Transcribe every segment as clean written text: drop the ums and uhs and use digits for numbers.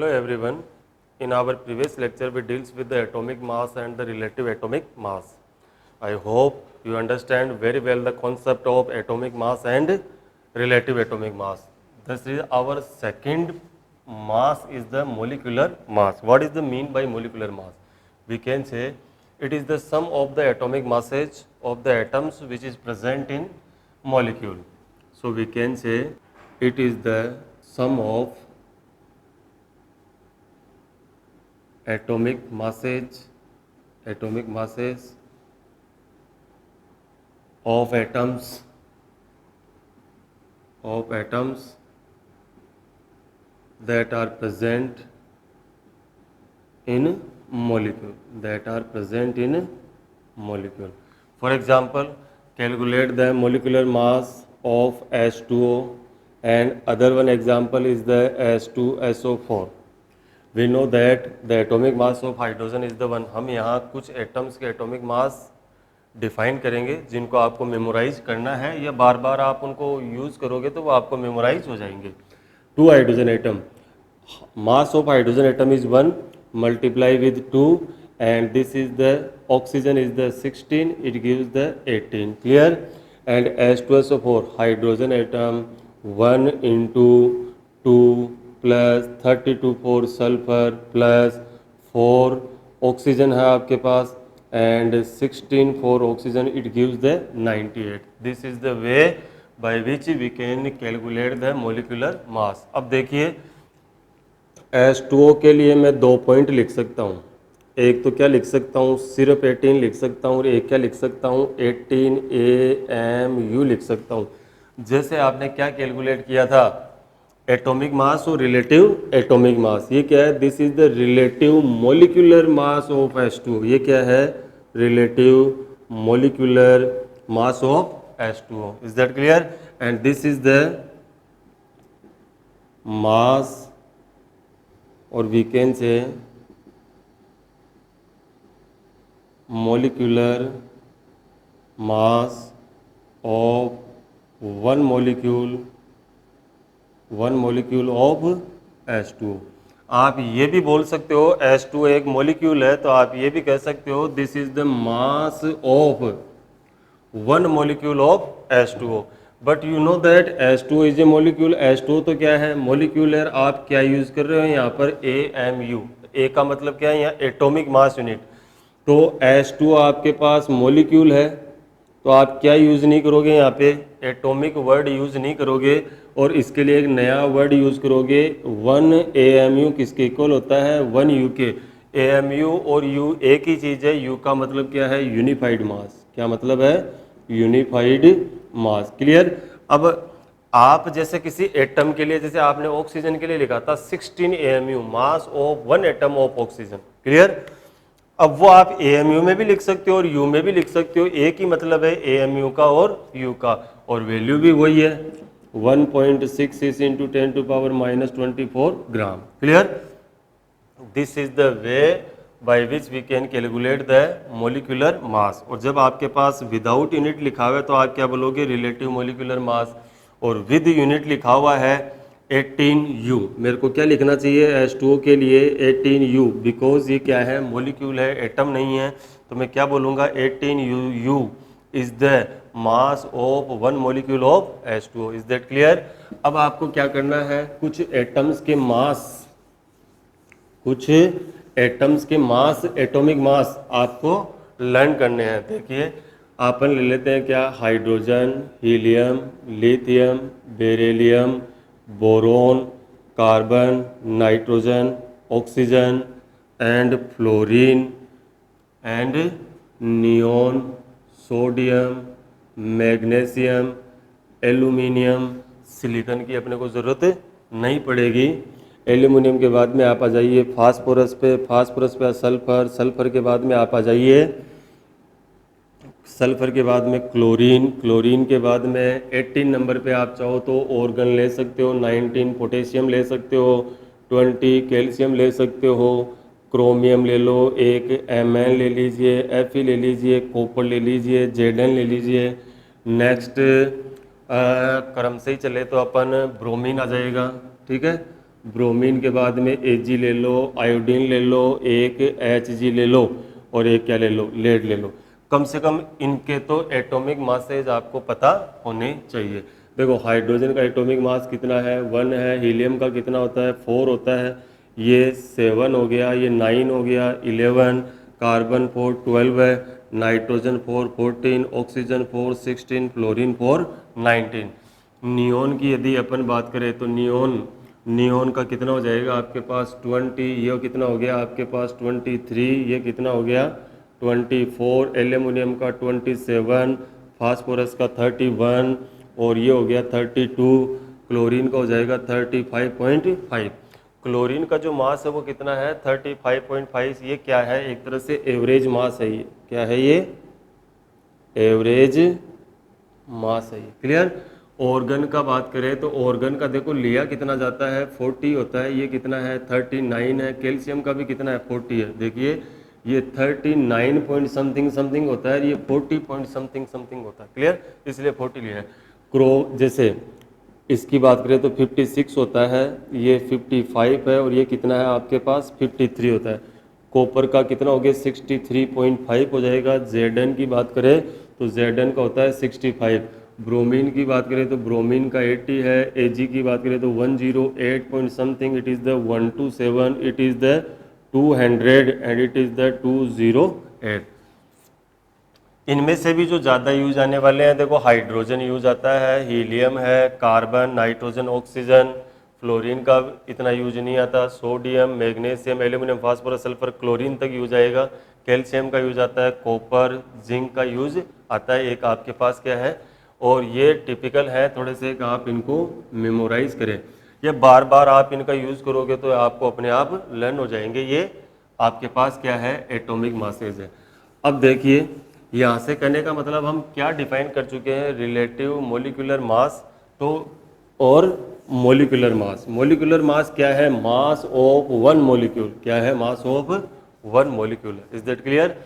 everyone. In our previous lecture, we deals with the atomic mass and the relative atomic mass. I hope you understand very well the concept of atomic mass and relative atomic mass. This is our second mass is the molecular mass. What is the mean by molecular mass? We can say it is the sum of the atomic masses of the atoms which is present in molecule. So we can say it is the sum of atomic masses of atoms that are present in molecule For example, calculate the molecular mass of H2O, and other one example is the H2SO4. We know that the atomic mass of hydrogen is the one. हम यहाँ कुछ atoms के atomic mass define करेंगे जिनको आपको memorise करना है, या बार बार आप उनको यूज़ करोगे तो वो आपको मेमोराइज हो जाएंगे. 2 hydrogen atom, mass of hydrogen atom is 1, multiply with 2, and this is the oxygen is the 16, it gives the 18. Clear? And H2SO4 hydrogen atom 1 into 2 plus 32 4 sulphur plus 4 oxygen है आपके पास, and 16 4 oxygen, it gives the 98. This is the way by which we can calculate the molecular mass. अब देखिए H2O के लिए मैं 2 point लिख सकता हूँ. एक तो क्या लिख सकता हूँ, सिर्फ 18 लिख सकता हूँ, और एक क्या लिख सकता हूँ, 18 AMU लिख सकता हूँ. जैसे आपने क्या कैलकुलेट किया था, एटॉमिक मास और रिलेटिव एटॉमिक मास. ये क्या है, this is the relative molecular mass of H2O. ये क्या है, relative molecular mass of H2O. Is that clear? And this is the mass, और we can say molecular mass of one molecule of H2O. आप ये भी बोल सकते हो H2O एक मोलिक्यूल है, तो आप ये भी कह सकते हो this is the mass of one molecule of H2O. But you know that H2O is a molecule. H2O तो क्या है, मोलिक्यूल है. आप क्या यूज कर रहे हो यहाँ पर, AMU. ए का मतलब क्या है यहाँ, एटॉमिक मास यूनिट. तो H2O आपके पास मोलिक्यूल है, तो आप क्या यूज़ नहीं करोगे यहाँ पे, एटॉमिक वर्ड यूज़ नहीं करोगे, और इसके लिए एक नया वर्ड यूज़ करोगे. 1 AMU किसके इक्वल होता है, 1 U के. AMU और U एक ही चीज़ है. U का मतलब क्या है, यूनिफाइड मास. क्या मतलब है, यूनिफाइड मास. क्लियर? अब आप जैसे किसी एटम के लिए, जैसे आपने ऑक्सीजन के लिए लिखा था 16 AMU, mass of 1 atom of oxygen. Clear? अब वो आप AMU में भी लिख सकते हो और U में भी लिख सकते हो. एक ही मतलब है AMU का और U का, और वैल्यू भी वही है, 1.66 into 10⁻⁻24 gram. Clear? This is the way by which we can calculate the molecular mass. और जब आपके पास विदाउट यूनिट लिखा हुआ है तो आप क्या बोलोगे, रिलेटिव मोलिकुलर मास. और विद यूनिट लिखा हुआ है 18U. मेरे को क्या लिखना चाहिए H2O के लिए, 18U, बिकॉज ये क्या है, मोलिक्यूल है, एटम नहीं है. तो मैं क्या बोलूँगा, 18U is the mass of 1 molecule of H2O. Is that clear? अब आपको क्या करना है, कुछ एटम्स के मास एटॉमिक मास आपको लर्न करने हैं. देखिए अपन ले लेते हैं क्या, hydrogen, helium, lithium, beryllium, boron, carbon, nitrogen, oxygen, and fluorine, and neon, sodium, magnesium, aluminium. Silicon की अपने को ज़रूरत नहीं पड़ेगी. एल्यूमिनियम के बाद में आप आ जाइए फास्फोरस पे सल्फर, सल्फर के बाद में आप आ जाइए, सल्फर के बाद में क्लोरीन के बाद में 18 नंबर पे आप चाहो तो ऑर्गन ले सकते हो, 19 पोटेशियम ले सकते हो, 20 कैल्शियम ले सकते हो, क्रोमियम ले लो, एक Mn ले लीजिए, Fe ले लीजिए, कॉपर ले लीजिए, Zn ले लीजिए. नेक्स्ट क्रम से ही चले तो अपन ब्रोमीन आ जाएगा. ठीक है, ब्रोमीन के बाद में Ag ले लो, आयोडीन ले लो, एक Hg ले लो और एक क्या ले लो, लेड ले लो। कम से कम इनके तो एटॉमिक मासेज आपको पता होने चाहिए। देखो हाइड्रोजन का एटॉमिक मास कितना है, 1 है। हीलियम का कितना होता है, 4 होता है। ये 7 हो गया, ये 9 हो गया, 11। कार्बन 4 12 है, नाइट्रोजन 4 14, ऑक्सीजन 4 16, फ्लोरीन 4 19। नियोन की यदि अपन बात करें तो नियोन का कितना हो जाएगा आपके पास 20, ये कितना हो गया आपके पास 23, ये कितना हो गया 24, एल्यूमिनियम का 27, फास्फोरस का 31 और ये हो गया 32, क्लोरीन का हो जाएगा 35.5। क्लोरीन का जो मास है वो कितना है 35.5। ये क्या है, एक तरह से एवरेज मास है। ये क्या है, ये एवरेज मास है। क्लियर। ऑर्गन का बात करें तो ऑर्गन का देखो लिया कितना जाता है 40 होता है, ये कितना है 39 है। कैल्शियम का भी कितना है 40 है। देखिए ये 39 पॉइंट समथिंग समथिंग होता है, ये 40 पॉइंट समथिंग समथिंग होता है। क्लियर, इसलिए 40 लिया है। क्रो जैसे इसकी बात करें तो 56 होता है, ये 55 है और ये कितना है आपके पास 53 होता है। कॉपर का कितना हो गया 63.5 हो जाएगा। जेडन की बात करें तो जेडन का होता है 65। ब्रोमीन की बात करें तो ब्रोमीन का 80 है। एजी की बात करें तो 108 point something, it is the 127, it is the 200 and it is the 208। इनमें से भी जो ज़्यादा यूज आने वाले हैं, देखो हाइड्रोजन यूज आता है, हीलियम है, कार्बन, नाइट्रोजन, ऑक्सीजन। फ्लोरीन का इतना यूज नहीं आता। Sodium, magnesium, aluminium, phosphorus, sulphur, chlorine तक यूज आएगा। कैल्शियम का यूज आता है, कॉपर, जिंक का यूज आता है। एक आपके पास क्या है, और ये टिपिकल है, थोड़े से आप इनको मेमोराइज करें। ये बार बार आप इनका यूज करोगे तो आपको अपने आप लर्न हो जाएंगे। ये आपके पास क्या है, एटॉमिक मासेज है। अब देखिए यहाँ से कहने का मतलब हम क्या डिफाइन कर चुके हैं, रिलेटिव मोलिकुलर मास तो और मोलिकुलर मास। मोलिकुलर मास क्या है, मास ऑफ वन मोलिक्यूल। क्या है, मास of one molecule. Is that clear.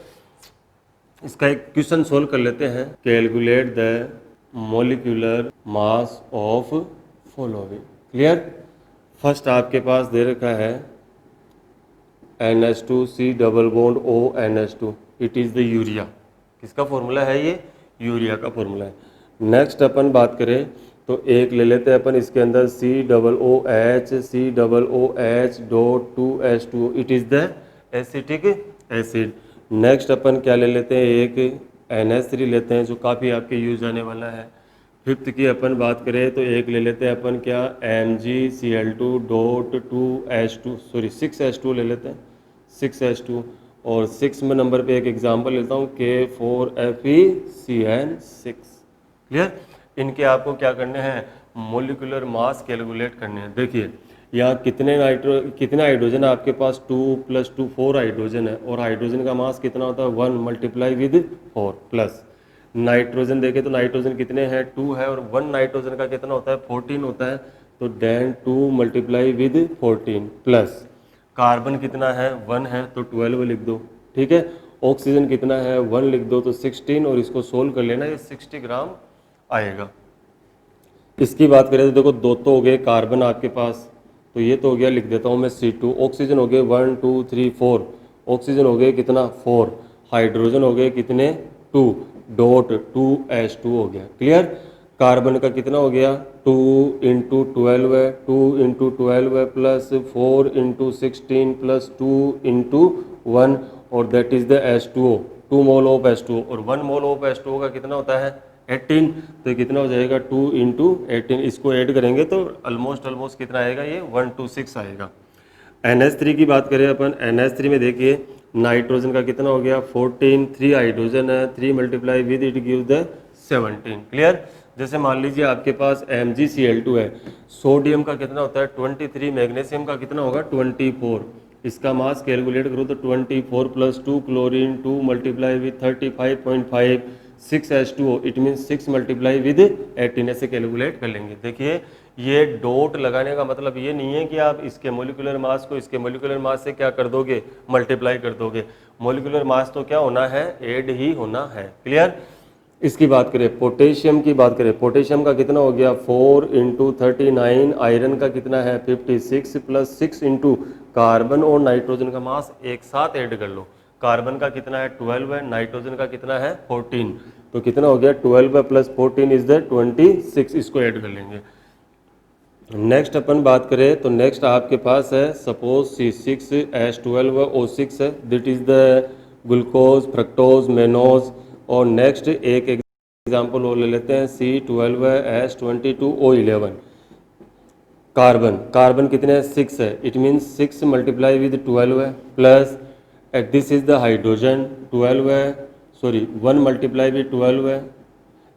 इसका एक क्वेश्चन सोल्व कर लेते हैं। Calculate the molecular mass of following. Clear. First आपके पास दे रखा है NH2C double bond ONH2, it is the urea. किसका फॉर्मूला है ये, यूरिया का फॉर्मूला है। नेक्स्ट अपन बात करें तो एक ले लेते हैं अपन, इसके अंदर COOH dot 2H2O, it is the acetic acid. Next अपन क्या ले लेते हैं, एक NH3 लेते हैं जो काफ़ी आपके यूज आने वाला है। फिफ्थ की अपन बात करें तो एक ले लेते हैं अपन क्या, MgCl2 डॉट 6H2 ले लेते हैं, 6H2। और 6 में नंबर पे एक एग्जांपल लेता हूँ, K4FeCN6। क्लियर। इनके आपको क्या करने हैं, मोलिकुलर मास कैलकुलेट करने हैं। देखिए यहाँ कितने हाइड्रोजन है आपके पास, 2 + 2 4 हाइड्रोजन है, और हाइड्रोजन का मास कितना होता है 1 मल्टीप्लाई विद 4 प्लस। नाइट्रोजन देखे तो नाइट्रोजन कितने हैं 2 है, और 1 नाइट्रोजन का कितना होता है 14 होता है, तो then 2 multiply with 14 plus. Carbon कितना है 1 है तो 12 लिख दो। ठीक है। ऑक्सीजन कितना है 1 लिख दो तो 16, और इसको सोल्व कर लेना, ये 60 ग्राम आएगा। इसकी बात करें तो देखो दो तो हो गए कार्बन आपके पास, तो ये तो हो गया, लिख देता हूँ मैं C2। ऑक्सीजन हो गए 1 2 3 4, ऑक्सीजन हो गए कितना 4, हाइड्रोजन हो गए कितने 2 डॉट 2H2 हो गया। क्लियर। कार्बन का कितना हो गया 2 × 12 है, 2 × 12 है प्लस 4 × 16 प्लस 2 × 1, और that is the H2O, 2 mole of H2O। और 1 मोल ऑफ H2O का कितना होता है 18, तो ये कितना हो जाएगा 2 × 18। इसको ऐड करेंगे तो ऑलमोस्ट कितना आएगा, ये 126 आएगा। NH3 की बात करें अपन, NH3 में देखिए नाइट्रोजन का कितना हो गया 14, 3 हाइड्रोजन है, 3 multiply with it give the 17। Clear. जैसे मान लीजिए आपके पास MgCl2 है, सोडियम का कितना होता है 23, मैग्नीशियम का कितना होगा 24। इसका मास कैलकुलेट करो तो 24 + 2 chlorine, 2 multiply with 35.5, 6H2O, it mean 6 multiply with 18, ऐसे कैलकुलेट कर लेंगे। देखिए ये डॉट लगाने का मतलब ये नहीं है कि आप इसके मोलिकुलर मास को इसके मोलिकुलर मास से क्या कर दोगे, मल्टीप्लाई कर दोगे। मोलिकुलर मास तो क्या होना है, ऐड ही होना है। क्लियर। इसकी बात करें, पोटेशियम की बात करें, पोटेशियम का कितना हो गया 4 इंटू 39, आयरन का कितना है 56 प्लस 6 इंटू कार्बन और नाइट्रोजन का मास एक साथ ऐड कर लो। कार्बन का कितना है 12 है, नाइट्रोजन का कितना है 14, तो कितना हो गया 12 प्लस 14 इज द 26, इसको ऐड कर लेंगे। नेक्स्ट अपन बात करें तो नेक्स्ट आपके पास है सपोज C6H12O6 है, this is the glucose, fructose, mannose. और नेक्स्ट एक एग्जांपल और ले लेते हैं C12H22O11, कार्बन, कार्बन कितने हैं 6 है, इट मीन्स 6 मल्टीप्लाई विद 12 है, plus this is the hydrogen 12 है, सॉरी 1 मल्टीप्लाई विद 12 है,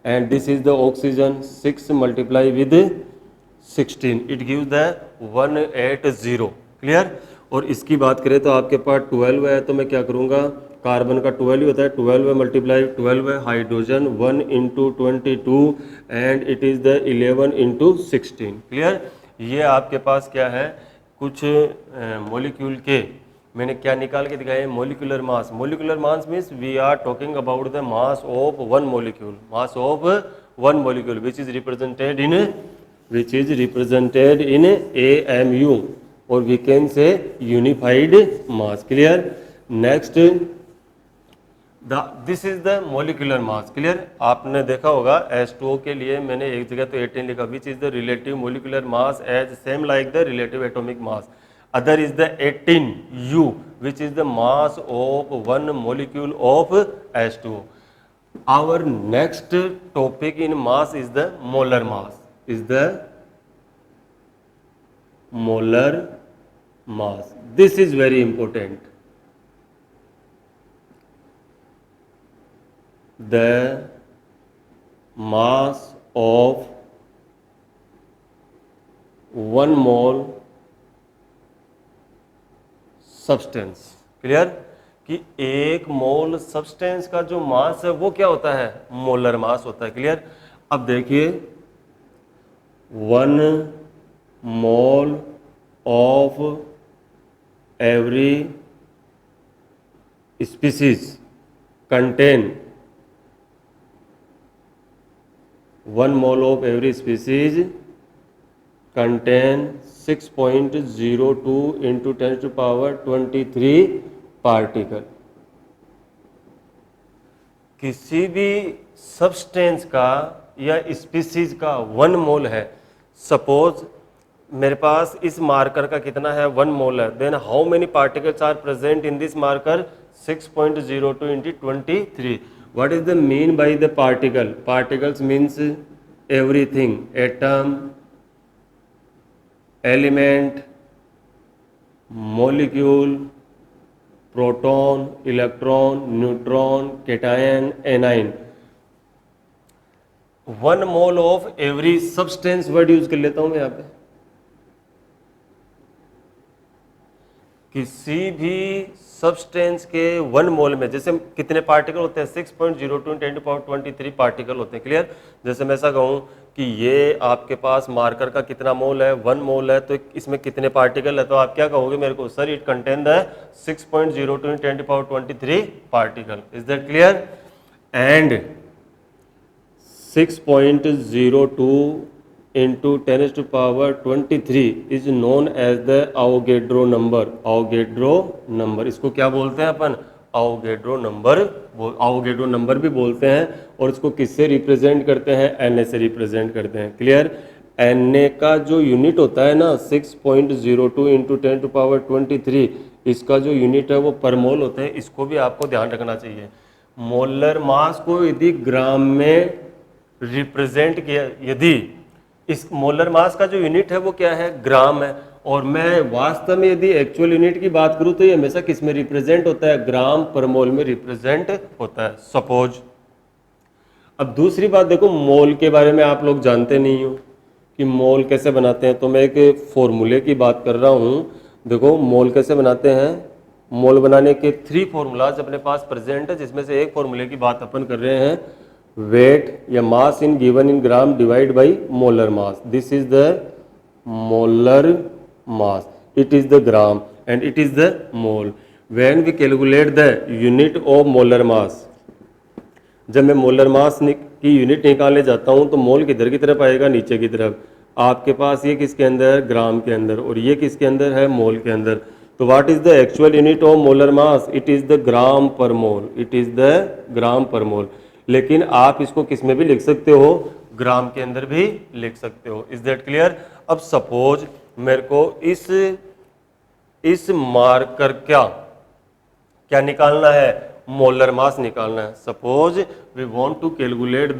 and this is the oxygen 6 multiply with 16, it gives the 180, clear. और इसकी बात करें तो आपके पास 12 है, तो मैं क्या करूँगा, कार्बन का 12 ही होता है, 12 मल्टीप्लाई 12 है, hydrogen 1 into 22 and it is the 11 into 16, clear. ये आपके पास क्या है, कुछ मॉलिक्यूल के मैंने क्या निकाल के दिखाया है, molecular mass. Molecular mass means we are talking about the mass of one molecule, mass of one molecule which is represented in AMU, और we can say unified mass, clear. Next this is the molecular mass, clear. आपने देखा होगा H2O के लिए मैंने एक जगह तो 18 लिखा, which is the relative molecular mass as same like the relative atomic mass. Other is the 18U, which is the mass of one molecule of H2O. Our next topic in mass is the molar mass. Is the molar mass. This is very important. The mass of 1 mole substance, clear, कि एक मोल substance का जो मास है वो क्या होता है, molar mass होता है, क्लियर। अब देखिए 1 mole of every species contain 1 mole of every species contain 6.02 into 10⁻23 particle. किसी भी सब्सटेंस का या स्पीसीज का 1 मोल है, सपोज मेरे पास इस मार्कर का कितना है 1 मोल है, then how many particles are present in this marker 6.02 into 23। What is the mean by the particle, particles means everything, atom, element, molecule, proton, electron, neutron, cation, anion. 1 mole of every substance word use कर लेता हूं मैं यहां पे। किसी भी substance के 1 मोल में जैसे कितने पार्टिकल होते हैं 6.02 × 10⁻23 पार्टिकल होते हैं, क्लियर। जैसे मैं ऐसा कहूं कि ये आपके पास मार्कर का कितना मोल है 1 मोल है, तो इसमें कितने पार्टिकल है, तो आप क्या कहोगे मेरे को, sir it contain the 6.02 × 10⁻23 particle, is that clear. And 6.02 into 10⁻23 is known as the Avogadro number, Avogadro number, इसको क्या बोलते हैं अपन, आवोगेड्रो नंबर, आवोगेड्रो नंबर भी बोलते हैं। और इसको किससे रिप्रेजेंट करते हैं, Na से रिप्रेजेंट करते हैं, क्लियर। Na का जो यूनिट होता है ना 6.02 into 10⁻23, इसका जो यूनिट है वो पर मोल होते हैं, इसको भी आपको ध्यान रखना चाहिए। मोलर मास को यदि ग्राम में रिप्रेजेंट किया, यदि इस मोलर मास का जो यूनिट है वो क्या है, ग्राम है, और मैं वास्तव में यदि एक्चुअल यूनिट की बात करूं तो ये हमेशा किस में रिप्रेजेंट होता है, ग्राम पर मोल में रिप्रेजेंट होता है, सपोज। अब दूसरी बात देखो, मोल के बारे में आप लोग जानते नहीं हो कि मोल कैसे बनाते हैं, तो मैं एक फॉर्मूले की बात कर रहा हूं। देखो मोल कैसे बनाते हैं, मोल बनाने के 3 फॉर्मूलाज अपने पास प्रेजेंट है, जिसमें से एक फॉर्मूले की बात अपन कर रहे हैं, वेट या mass in given in gram divide by molar mass. This is the molar mass, it is the gram and it is the mole. When we calculate the unit of molar mass, जब मैं molar mass की unit निकालने जाता हूँ तो मोल किधर की तरफ आएगा, नीचे की तरफ। आपके पास ये किसके अंदर, ग्राम के अंदर, और ये किसके अंदर है, मोल के अंदर। तो what is the actual unit of molar mass, it is the gram per mole, it is the gram per mole. लेकिन आप इसको किस में भी लिख सकते हो, ग्राम के अंदर भी लिख सकते हो। Is that clear. अब सपोज मेरे को इस मार्कर क्या निकालना है, मोलर मास निकालना है। Suppose we want to calculate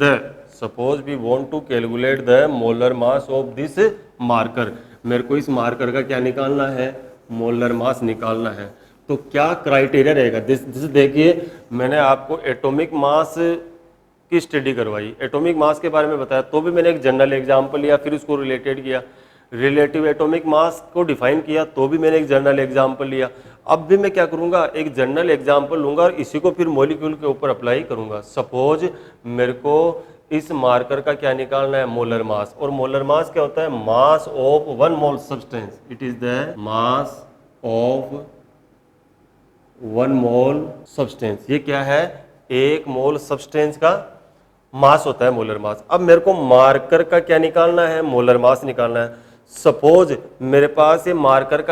the molar mass of this marker. मेरे को इस मार्कर का क्या निकालना है, मोलर मास निकालना है। तो क्या क्राइटेरिया रहेगा, दिस देखिए, मैंने आपको एटॉमिक मास की स्टडी करवाई, एटॉमिक मास के बारे में बताया, तो भी मैंने एक जनरल एग्जांपल लिया, फिर उसको रिलेटेड किया। रिलेटिव एटॉमिक मास को डिफाइन किया, तो भी मैंने एक जनरल एग्जांपल लिया। अब भी मैं क्या करूंगा, एक जनरल एग्जांपल लूंगा और इसी को फिर मॉलिक्यूल के ऊपर अप्लाई करूंगा। सपोज मेरे को इस मार्कर का क्या निकालना है, मोलर मास। और मोलर मास क्या होता है, मास of 1 mole substance, it is the mass of 1 mole substance. ये क्या है, 1 मोल सब्सटेंस का मास होता है मोलर मास। अब मेरे को मार्कर का क्या निकालना है, मोलर मास निकालना है। सपोज मेरे पास ये मार्कर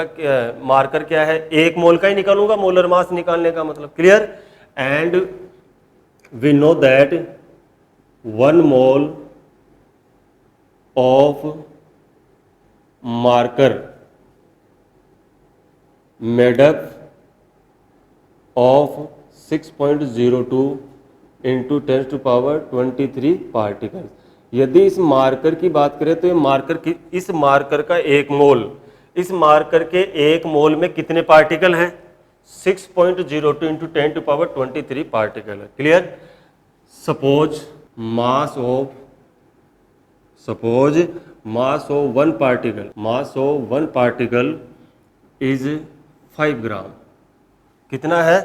क्या है, 1 मोल का ही निकालूंगा मोलर मास निकालने का मतलब। Clear. And we know that 1 mole of marker made up of 6.02 into 10⁻23 particles. यदि इस मार्कर की बात करें तो इस मार्कर का 1 मोल, इस मार्कर के 1 मोल में कितने पार्टिकल हैं, 6.02 इंटू 10⁻23 पार्टिकल है। Clear. Suppose mass of one particle is 5 ग्राम। कितना है,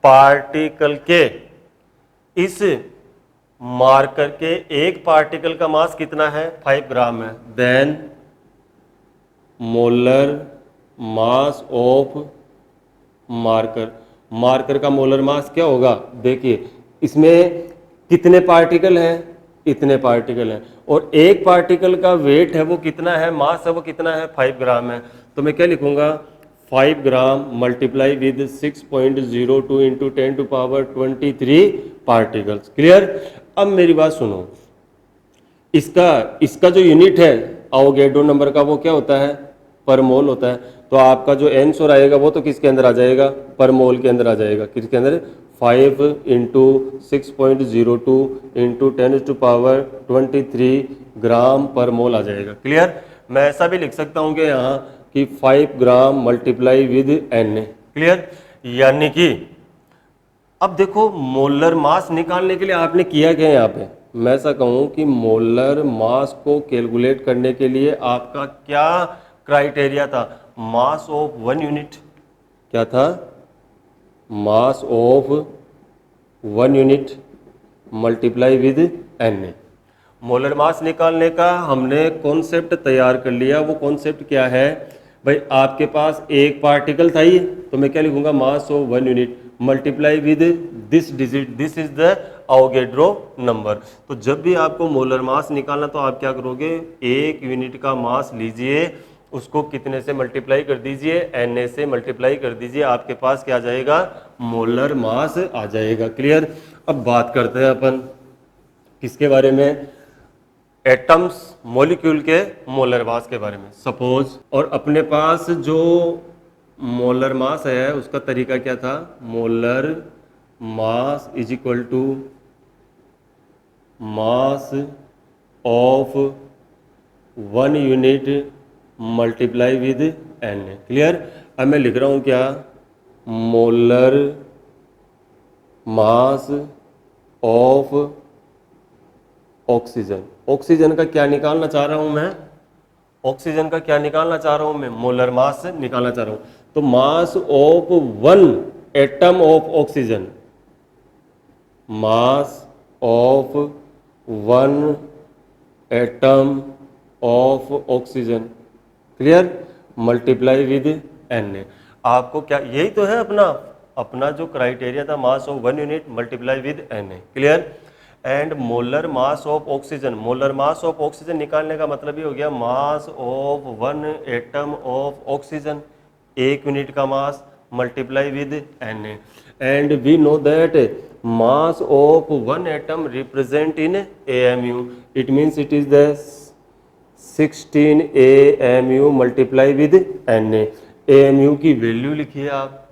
पार्टिकल के, इस मार्कर के एक पार्टिकल का मास कितना है, 5 ग्राम है। Then molar mass of marker का मोलर मास क्या होगा, देखिए इसमें कितने पार्टिकल हैं, इतने पार्टिकल हैं, और एक पार्टिकल का वेट है वो कितना है, मास है वो कितना है, 5 ग्राम है। तो मैं क्या लिखूंगा, 5 gram multiply with 6.02 into 10⁻23 particles. Clear. अब मेरी बात सुनो, इसका जो यूनिट है अवोगैड्रो नंबर का, वो क्या होता है, पर मोल होता है। तो आपका जो एंसर आएगा वो तो किसके अंदर आ जाएगा, पर मोल के अंदर आ जाएगा। किसके अंदर, 5 इंटू 6.02 इंटू 10⁻23 ग्राम पर मोल आ जाएगा। क्लियर। मैं ऐसा भी लिख सकता हूँ कि यहाँ कि 5 gram multiply with N. Clear. यानी कि अब देखो, मोलर मास निकालने के लिए आपने किया क्या यहाँ पे, मैं ऐसा कहूँ कि मोलर मास को कैलकुलेट करने के लिए आपका क्या क्राइटेरिया था, मास ऑफ 1 यूनिट। क्या था, mass of 1 unit multiply with N. Molar mass निकालने का हमने कॉन्सेप्ट तैयार कर लिया। वो कॉन्सेप्ट क्या है भाई, आपके पास एक पार्टिकल था ही, तो मैं क्या लिखूंगा, mass of 1 unit multiply with this digit, this is the Avogadro number. तो जब भी आपको मोलर मास निकालना तो आप क्या करोगे, 1 यूनिट का मास लीजिए, उसको कितने से मल्टीप्लाई कर दीजिए, Na से मल्टीप्लाई कर दीजिए, आपके पास क्या आ जाएगा, मोलर मास आ जाएगा। क्लियर। अब बात करते हैं अपन किसके बारे में, एटम्स, मॉलिक्यूल के मोलर मास के बारे में। सपोज, और अपने पास जो मोलर मास है उसका तरीका क्या था, molar mass is equal to mass of 1 unit multiply with N. Clear. अब मैं लिख रहा हूं क्या, molar mass of oxygen. Oxygen का क्या निकालना चाह रहा हूं मैं, ऑक्सीजन का क्या निकालना चाह रहा हूं मैं, मोलर मास निकालना चाह रहा हूं। तो mass of 1 atom of oxygen, mass of 1 atom of oxygen. Clear. Multiply with N. आपको क्या, यही तो है अपना जो क्राइटेरिया था, mass of 1 unit multiply with N. Clear. And molar mass of oxygen, molar mass of oxygen निकालने का मतलब ये हो गया mass of one atom of oxygen, एक यूनिट का mass multiply with N A, and we know that mass of one atom represent in AMU, it means it is the 16 AMU multiply with Na। AMU की value लिखिए आप,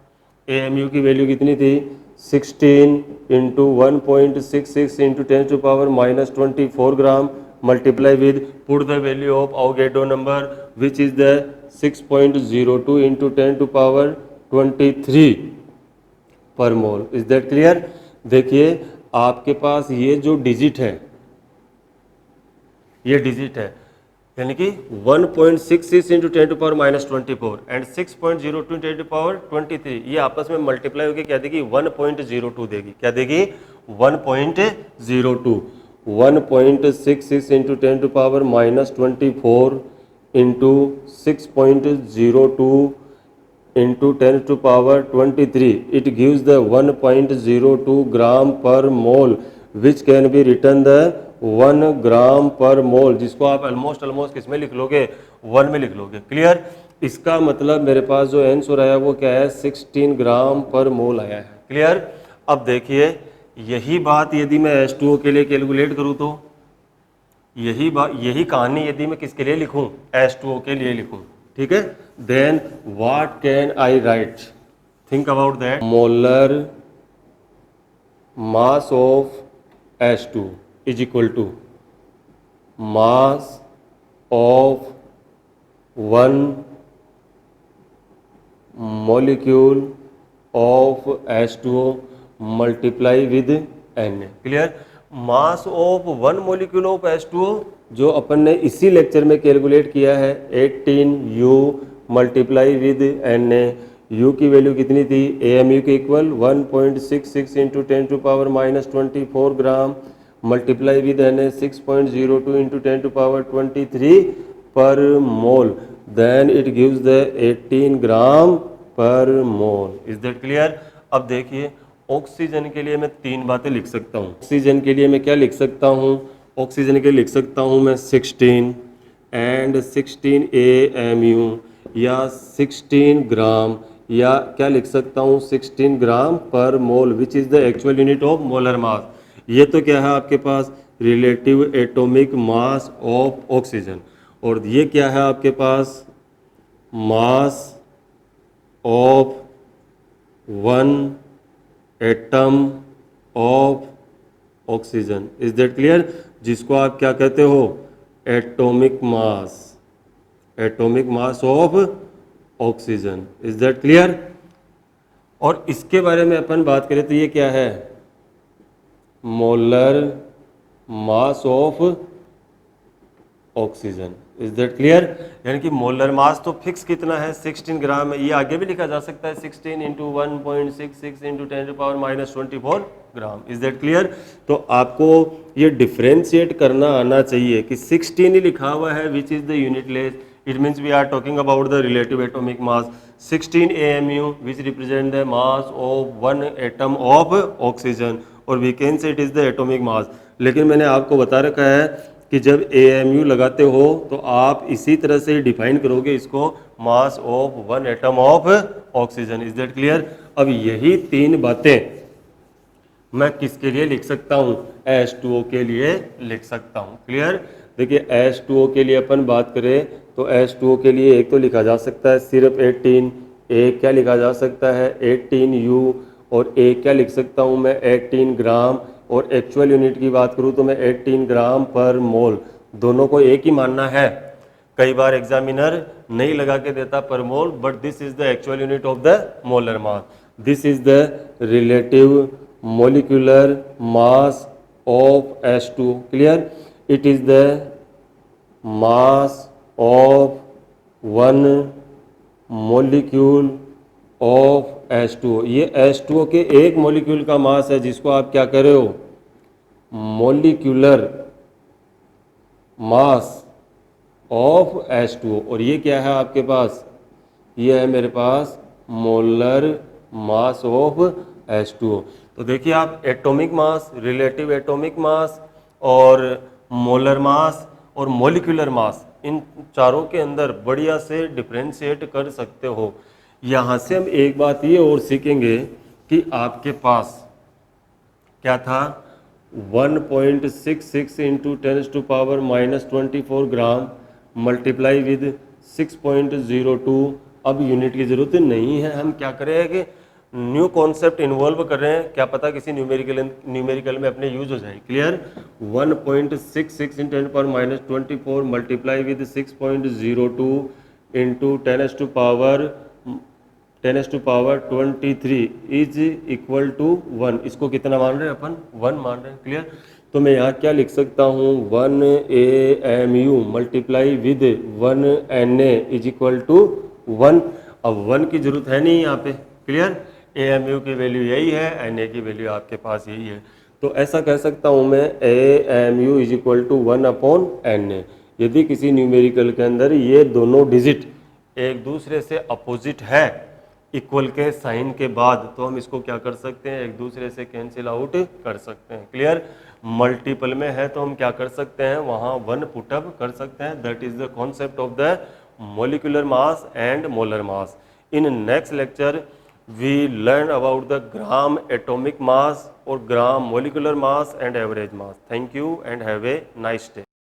AMU की value कितनी थी 16 into 1.66 into 10⁻⁻24 gram multiply with put the value of Avogadro number which is the 6.02 into 10⁻23 पर मोल। Is that clear? देखिए आपके पास ये जो डिजिट है, ये डिजिट है, यानी कि 1.66 इंटू 10⁻⁻24 एंड 6.02 10⁻23, ये आपस में मल्टीप्लाई होकर क्या देगी 1.02 देगी। क्या देगी 1.02। 1.66 into 10⁻⁻24 into 6.02 into 10⁻23, it gives the 1.02 gram per mole which can be written the 1 gram per mole, जिसको आप ऑलमोस्ट किस में लिख लोगे 1 में लिख लोगे। क्लियर? इसका मतलब मेरे पास जो आंसर आया वो क्या है 16 ग्राम पर मोल आया है। क्लियर? अब देखिए यही बात यदि मैं H2O के लिए कैलकुलेट करूं तो यही कहानी यदि मैं किसके लिए लिखूं H2O के लिए लिखूं, ठीक है, then what can I write, think about that, molar mass of H2 is equal to mass of one molecule of H2O multiply with Na। Clear? Mass of one molecule of H2O जो अपन ने इसी lecture में calculate किया है 18U multiply with Na, U की value कितनी थी AMU के equal 1.66 into 10⁻⁻24 gram multiply with Na 6.02 into 10⁻23 पर मोल, then it gives the 18 gram per mole. Is that clear? अब देखिए ऑक्सीजन के लिए मैं 3 बातें लिख सकता हूँ। ऑक्सीजन के लिए मैं क्या लिख सकता हूँ? ऑक्सीजन के लिए लिख सकता हूँ मैं 16 एंड 16 AMU या 16 ग्राम, या क्या लिख सकता हूँ 16 gram per mole which is the actual unit of molar mass. ये तो क्या है आपके पास relative atomic mass of oxygen, और ये क्या है आपके पास mass of one atom of oxygen. Is that clear? जिसको आप क्या कहते हो atomic mass, atomic mass of oxygen. Is that clear? और इसके बारे में अपन बात करें तो ये क्या है molar mass of oxygen. Is that clear? यानी कि मोलर मास तो फिक्स कितना है 16 ग्राम है, ये आगे भी लिखा जा सकता है 16 into 1.66 into 10⁻⁻24 gram. Is that clear? तो आपको ये डिफ्रेंशिएट करना आना चाहिए कि 16 ही लिखा हुआ है which is the unitless, it means we are talking about the relative atomic mass 16 AMU which represent the mass of one atom of oxygen, और we can say it is the atomic mass. लेकिन मैंने आपको बता रखा है कि जब AMU लगाते हो तो आप इसी तरह से डिफाइन करोगे इसको मास of one atom of oxygen. Is that clear? अब यही 3 बातें मैं किसके लिए लिख सकता हूँ H2O के लिए लिख सकता हूँ। क्लियर? देखिए H2O के लिए अपन बात करें तो H2O के लिए एक तो लिखा जा सकता है सिर्फ 18, एक क्या लिखा जा सकता है 18U, और एक क्या लिख सकता हूँ मैं 18 ग्राम, और एक्चुअल यूनिट की बात करूँ तो मैं 18 ग्राम पर मोल। दोनों को एक ही मानना है, कई बार एग्जामिनर नहीं लगा के देता per mole, but this is the actual unit of the molar mass, this is the relative molecular mass of H2O. Clear? It is the mass of one molecule of H2O. ये H2O के एक molecule का मास है जिसको आप क्या कह रहे हो मोलिकुलर मास ऑफ H2O, और ये क्या है आपके पास, ये है मेरे पास मोलर मास ऑफ H2O। तो देखिए आप एटॉमिक मास, रिलेटिव एटॉमिक मास और मोलर मास और मॉलिक्यूलर मास, इन चारों के अंदर बढ़िया से डिफ्रेंशिएट कर सकते हो। यहाँ से हम एक बात ये और सीखेंगे कि आपके पास क्या था 1.66 इंटू 10⁻⁻24 ग्राम मल्टीप्लाई विद 6.02। अब यूनिट की ज़रूरत नहीं है, हम क्या करें कि न्यू कॉन्सेप्ट इन्वॉल्व कर रहे हैं, क्या पता किसी न्यूमेरिकल में अपने यूज हो जाए। Clear? 1.66 in 10⁻⁻24 multiply with 6.02 into 10⁻23 is equal to 1। इसको कितना मान रहे हैं अपन? 1 मान रहे हैं। क्लियर? तो मैं यहाँ क्या लिख सकता हूँ? 1 AMU multiply with 1 NA is equal to 1। अब 1 की जरूरत है नहीं यहाँ पे। क्लियर? AMU की वैल्यू यही है, NA की वैल्यू आपके पास यही है। तो ऐसा कह सकता हूँ मैं AMU is equal to 1/NA। यदि किसी न्यूमेरिकल के अंदर ये दोनों डिजिट एक दूसरे से अपोजिट है इक्वल के साइन के बाद, तो हम इसको क्या कर सकते हैं? एक दूसरे से कैंसिल आउट कर सकते हैं। क्लियर? मल्टीपल में है तो हम क्या कर सकते हैं? वहाँ 1 पुटअप कर सकते हैं। That is the concept of the molecular mass and molar mass. In next lecture we learn about the gram atomic mass or gram molecular mass and average mass. Thank you and have a nice day.